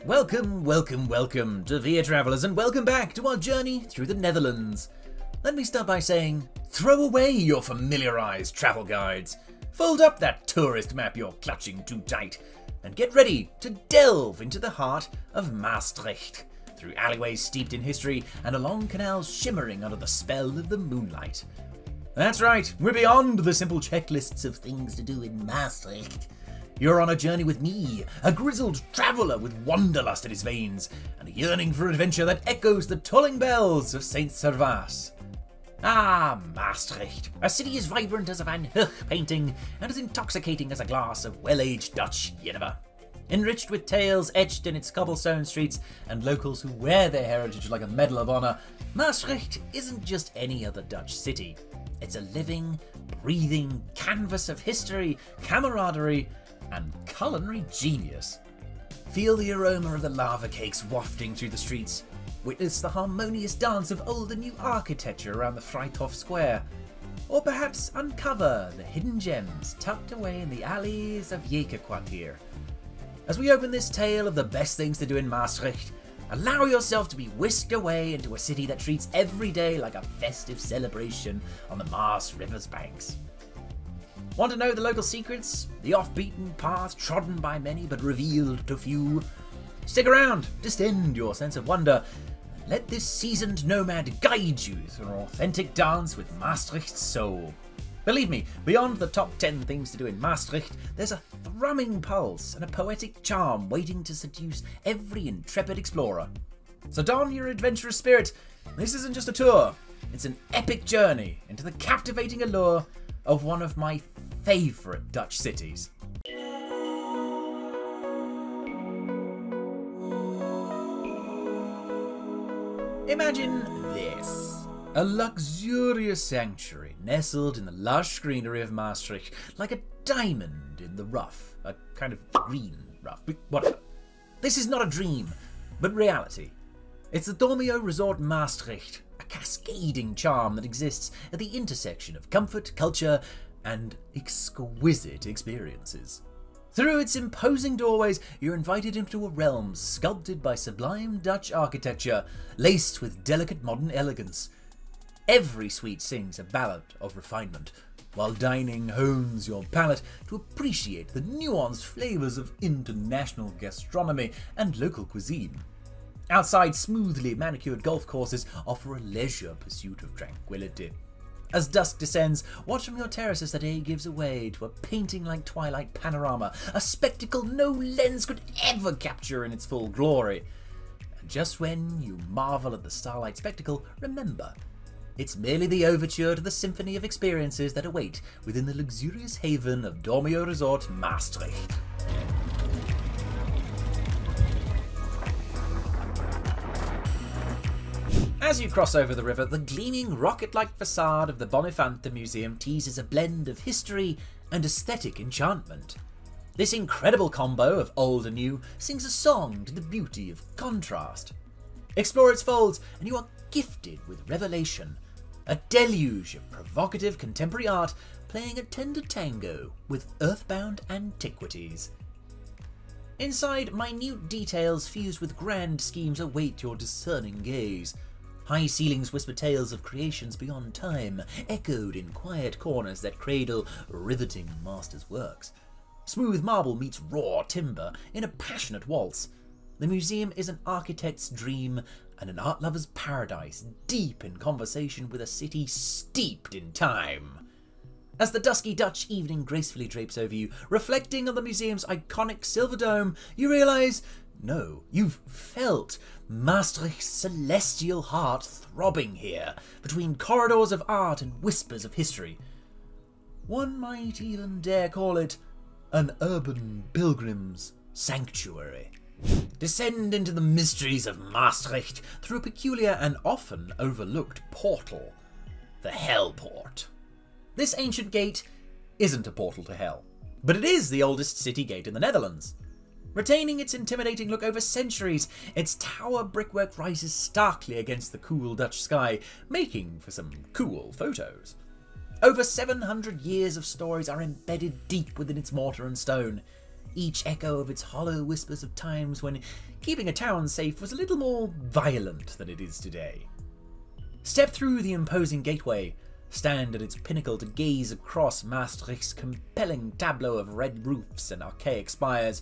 Welcome, welcome, welcome, dear travellers, and welcome back to our journey through the Netherlands. Let me start by saying, throw away your familiarised travel guides, fold up that tourist map you're clutching too tight, and get ready to delve into the heart of Maastricht, through alleyways steeped in history and along canals shimmering under the spell of the moonlight. That's right, we're beyond the simple checklists of things to do in Maastricht. You're on a journey with me, a grizzled traveller with wanderlust in his veins, and a yearning for adventure that echoes the tolling bells of St. Servatius. Ah, Maastricht, a city as vibrant as a Van Gogh painting, and as intoxicating as a glass of well-aged Dutch Jenever. Enriched with tales etched in its cobblestone streets, and locals who wear their heritage like a medal of honour, Maastricht isn't just any other Dutch city. It's a living, breathing canvas of history, camaraderie, and culinary genius. Feel the aroma of the lava cakes wafting through the streets. Witness the harmonious dance of old and new architecture around the Vrijthof square. Or perhaps uncover the hidden gems tucked away in the alleys of Jekerkwartier. As we open this tale of the best things to do in Maastricht, allow yourself to be whisked away into a city that treats every day like a festive celebration on the Maas River's banks. Want to know the local secrets? The off-beaten path trodden by many but revealed to few? Stick around, distend your sense of wonder, and let this seasoned nomad guide you through an authentic dance with Maastricht's soul. Believe me, beyond the top 10 things to do in Maastricht, there's a thrumming pulse and a poetic charm waiting to seduce every intrepid explorer. So don your adventurous spirit. This isn't just a tour, it's an epic journey into the captivating allure of one of my favourite Dutch cities. Imagine this. A luxurious sanctuary nestled in the lush greenery of Maastricht, like a diamond in the rough, a kind of green rough, but whatever. This is not a dream, but reality. It's the Dormio Resort Maastricht, a cascading charm that exists at the intersection of comfort, culture, and exquisite experiences. Through its imposing doorways, you're invited into a realm sculpted by sublime Dutch architecture, laced with delicate modern elegance. Every suite sings a ballad of refinement, while dining hones your palate to appreciate the nuanced flavours of international gastronomy and local cuisine. Outside, smoothly manicured golf courses offer a leisure pursuit of tranquility. As dusk descends, watch from your terrace as the day gives way to a painting-like twilight panorama, a spectacle no lens could ever capture in its full glory. And just when you marvel at the starlight spectacle, remember, it's merely the overture to the symphony of experiences that await within the luxurious haven of Dormio Resort Maastricht. As you cross over the river, the gleaming rocket-like facade of the Bonnefanten Museum teases a blend of history and aesthetic enchantment. This incredible combo of old and new sings a song to the beauty of contrast. Explore its folds and you are gifted with revelation, a deluge of provocative contemporary art playing a tender tango with earthbound antiquities. Inside, minute details fused with grand schemes await your discerning gaze. High ceilings whisper tales of creations beyond time, echoed in quiet corners that cradle riveting masters' works. Smooth marble meets raw timber in a passionate waltz. The museum is an architect's dream and an art lover's paradise, deep in conversation with a city steeped in time. As the dusky Dutch evening gracefully drapes over you, reflecting on the museum's iconic silver dome, you realise, no, you've felt Maastricht's celestial heart throbbing here, between corridors of art and whispers of history. One might even dare call it an urban pilgrim's sanctuary. Descend into the mysteries of Maastricht through a peculiar and often overlooked portal, the Helpoort. This ancient gate isn't a portal to hell, but it is the oldest city gate in the Netherlands. Retaining its intimidating look over centuries, its tower brickwork rises starkly against the cool Dutch sky, making for some cool photos. Over 700 years of stories are embedded deep within its mortar and stone. each echo of its hollow whispers of times when keeping a town safe was a little more violent than it is today. Step through the imposing gateway, stand at its pinnacle to gaze across Maastricht's compelling tableau of red roofs and archaic spires,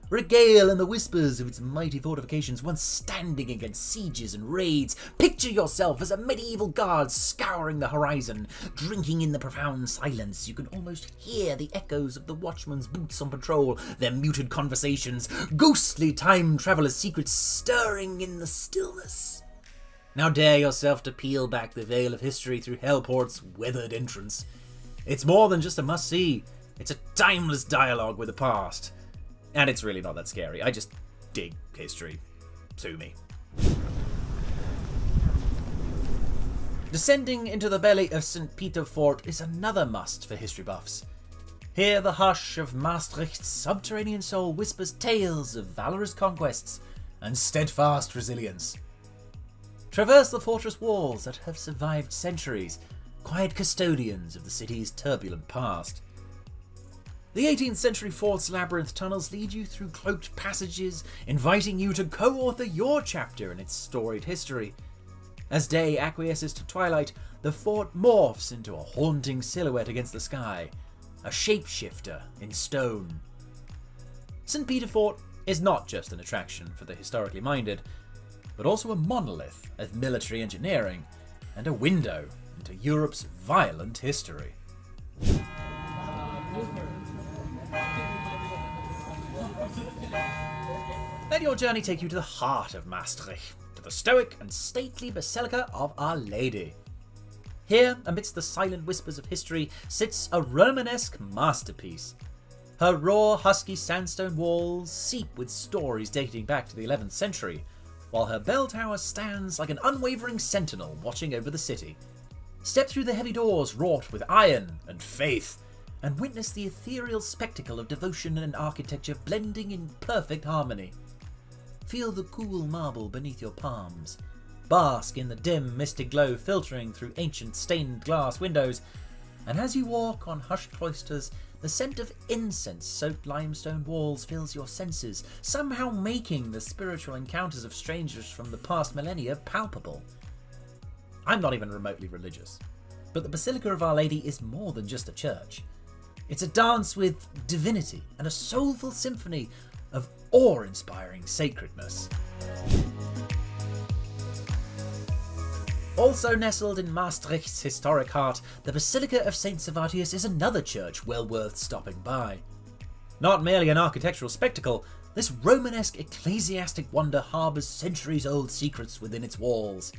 regale in the whispers of its mighty fortifications once standing against sieges and raids. Picture yourself as a medieval guard scouring the horizon, drinking in the profound silence. You can almost hear the echoes of the watchmen's boots on patrol, their muted conversations, ghostly time travelers' secrets stirring in the stillness. Now dare yourself to peel back the veil of history through Helpoort's weathered entrance. It's more than just a must-see, it's a timeless dialogue with the past. And it's really not that scary. I just dig history. Sue me. Descending into the belly of St. Pieter Fort is another must for history buffs. Here the hush of Maastricht's subterranean soul whispers tales of valorous conquests and steadfast resilience. Traverse the fortress walls that have survived centuries, quiet custodians of the city's turbulent past. The 18th century fort's labyrinth tunnels lead you through cloaked passages, inviting you to co-author your chapter in its storied history. As day acquiesces to twilight, the fort morphs into a haunting silhouette against the sky, a shapeshifter in stone. St. Pieter Fort is not just an attraction for the historically minded, but also a monolith of military engineering and a window into Europe's violent history. Let your journey take you to the heart of Maastricht, to the stoic and stately Basilica of Our Lady. Here, amidst the silent whispers of history, sits a Romanesque masterpiece. Her raw, husky sandstone walls seep with stories dating back to the 11th century, while her bell tower stands like an unwavering sentinel watching over the city. Step through the heavy doors wrought with iron and faith, and witness the ethereal spectacle of devotion and architecture blending in perfect harmony. Feel the cool marble beneath your palms. Bask in the dim, mystic glow filtering through ancient stained glass windows, and as you walk on hushed cloisters, the scent of incense-soaked limestone walls fills your senses, somehow making the spiritual encounters of strangers from the past millennia palpable. I'm not even remotely religious, but the Basilica of Our Lady is more than just a church. It's a dance with divinity and a soulful symphony of awe-inspiring sacredness. Also nestled in Maastricht's historic heart, the Basilica of St. Servatius is another church well worth stopping by. Not merely an architectural spectacle, this Romanesque ecclesiastic wonder harbours centuries-old secrets within its walls.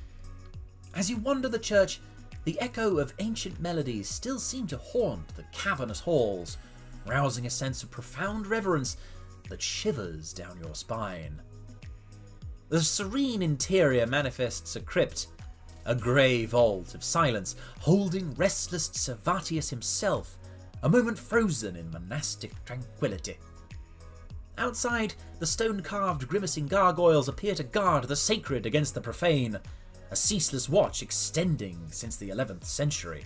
As you wander the church, the echo of ancient melodies still seem to haunt the cavernous halls, rousing a sense of profound reverence that shivers down your spine. The serene interior manifests a crypt, a grey vault of silence holding restless Servatius himself, a moment frozen in monastic tranquility. Outside, the stone-carved grimacing gargoyles appear to guard the sacred against the profane, a ceaseless watch extending since the 11th century.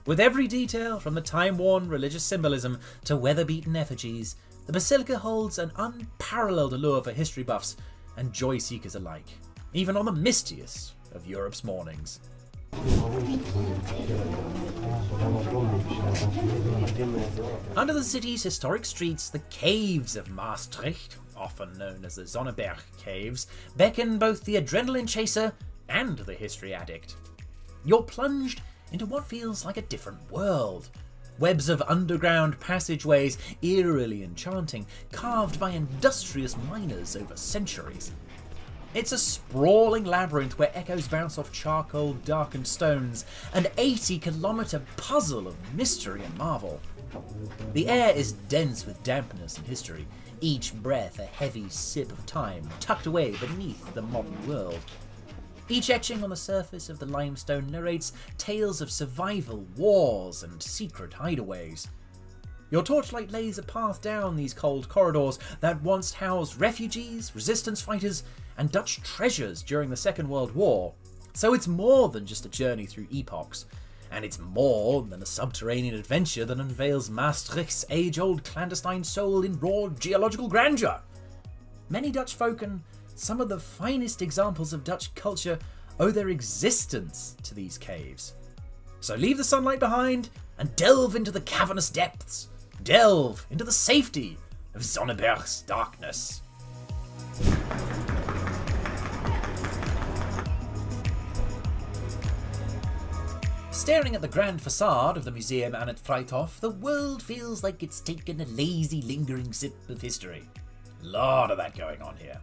With every detail, from the time-worn religious symbolism to weather-beaten effigies, the Basilica holds an unparalleled allure for history buffs and joy-seekers alike, even on the mistiest of Europe's mornings. Under the city's historic streets, the caves of Maastricht, often known as the Zonneberg Caves, beckon both the adrenaline chaser and the history addict. You're plunged into what feels like a different world. Webs of underground passageways, eerily enchanting, carved by industrious miners over centuries. It's a sprawling labyrinth where echoes bounce off charcoal-darkened stones, an 80-kilometre puzzle of mystery and marvel. The air is dense with dampness and history, each breath a heavy sip of time tucked away beneath the modern world. Each etching on the surface of the limestone narrates tales of survival, wars, and secret hideaways. Your torchlight lays a path down these cold corridors that once housed refugees, resistance fighters, and Dutch treasures during the Second World War. So it's more than just a journey through epochs, and it's more than a subterranean adventure that unveils Maastricht's age-old clandestine soul in raw geological grandeur. Many Dutch folk and some of the finest examples of Dutch culture owe their existence to these caves. So leave the sunlight behind and delve into the cavernous depths. Delve into the safety of Zonneberg's darkness. Staring at the grand facade of the museum and at Vrijthof, the world feels like it's taken a lazy, lingering sip of history. A lot of that going on here.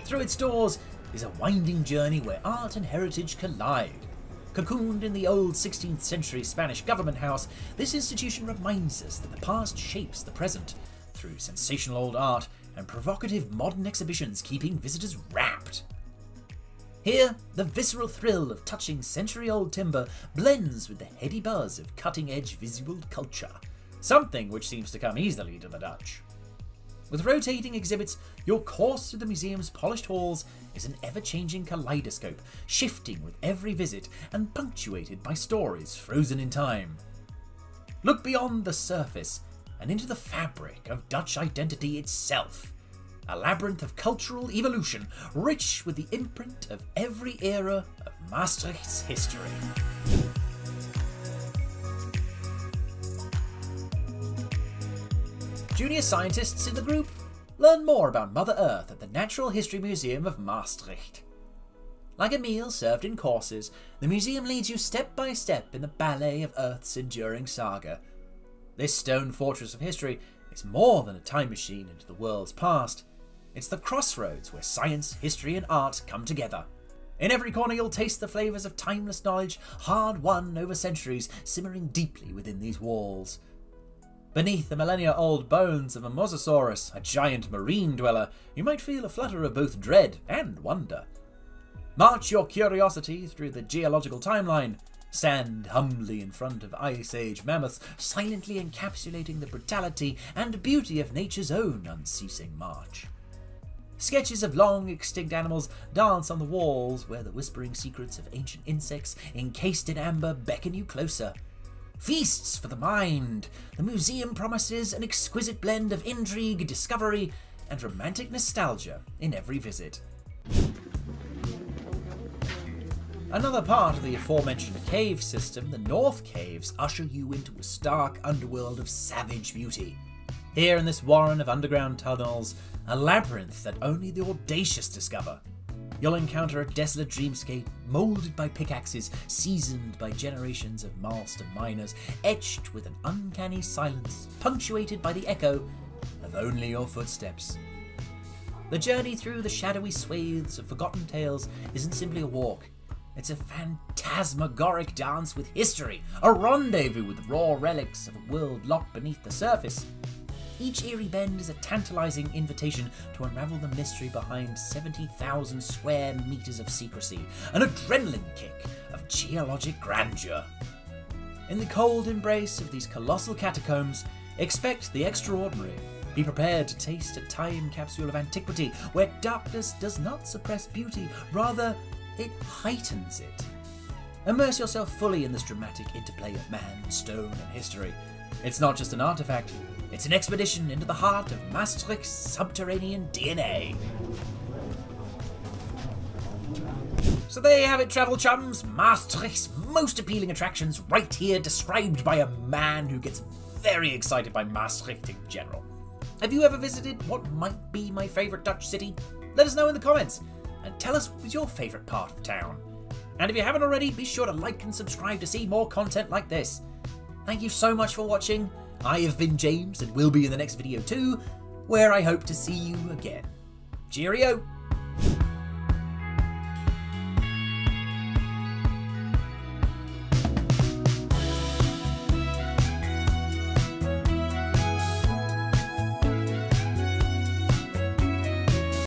Through its doors is a winding journey where art and heritage collide. Cocooned in the old 16th century Spanish government house, this institution reminds us that the past shapes the present through sensational old art and provocative modern exhibitions keeping visitors rapt. Here, the visceral thrill of touching century-old timber blends with the heady buzz of cutting-edge visual culture, something which seems to come easily to the Dutch. With rotating exhibits, your course through the museum's polished halls is an ever-changing kaleidoscope, shifting with every visit and punctuated by stories frozen in time. Look beyond the surface and into the fabric of Dutch identity itself. A labyrinth of cultural evolution, rich with the imprint of every era of Maastricht's history. Junior scientists in the group learn more about Mother Earth at the Natural History Museum of Maastricht. Like a meal served in courses, the museum leads you step by step in the ballet of Earth's enduring saga. This stone fortress of history is more than a time machine into the world's past. It's the crossroads where science, history and art come together. In every corner you'll taste the flavours of timeless knowledge, hard-won over centuries, simmering deeply within these walls. Beneath the millennia-old bones of a mosasaurus, a giant marine dweller, you might feel a flutter of both dread and wonder. March your curiosity through the geological timeline. Stand humbly in front of Ice Age mammoths, silently encapsulating the brutality and beauty of nature's own unceasing march. Sketches of long-extinct animals dance on the walls where the whispering secrets of ancient insects encased in amber beckon you closer. Feasts for the mind! The museum promises an exquisite blend of intrigue, discovery, and romantic nostalgia in every visit. Another part of the aforementioned cave system, the North Caves, usher you into a stark underworld of savage beauty. Here in this warren of underground tunnels, a labyrinth that only the audacious discover. You'll encounter a desolate dreamscape, moulded by pickaxes, seasoned by generations of master miners, etched with an uncanny silence, punctuated by the echo of only your footsteps. The journey through the shadowy swathes of forgotten tales isn't simply a walk. It's a phantasmagoric dance with history, a rendezvous with raw relics of a world locked beneath the surface. Each eerie bend is a tantalizing invitation to unravel the mystery behind 70,000 square meters of secrecy, an adrenaline kick of geologic grandeur. In the cold embrace of these colossal catacombs, expect the extraordinary. Be prepared to taste a time capsule of antiquity where darkness does not suppress beauty, rather it heightens it. Immerse yourself fully in this dramatic interplay of man, stone and history. It's not just an artifact, it's an expedition into the heart of Maastricht's subterranean DNA. So there you have it, travel chums, Maastricht's most appealing attractions right here, described by a man who gets very excited by Maastricht in general. Have you ever visited what might be my favourite Dutch city? Let us know in the comments, and tell us what was your favourite part of town. And if you haven't already, be sure to like and subscribe to see more content like this. Thank you so much for watching. I have been James and will be in the next video too, where I hope to see you again. Cheerio!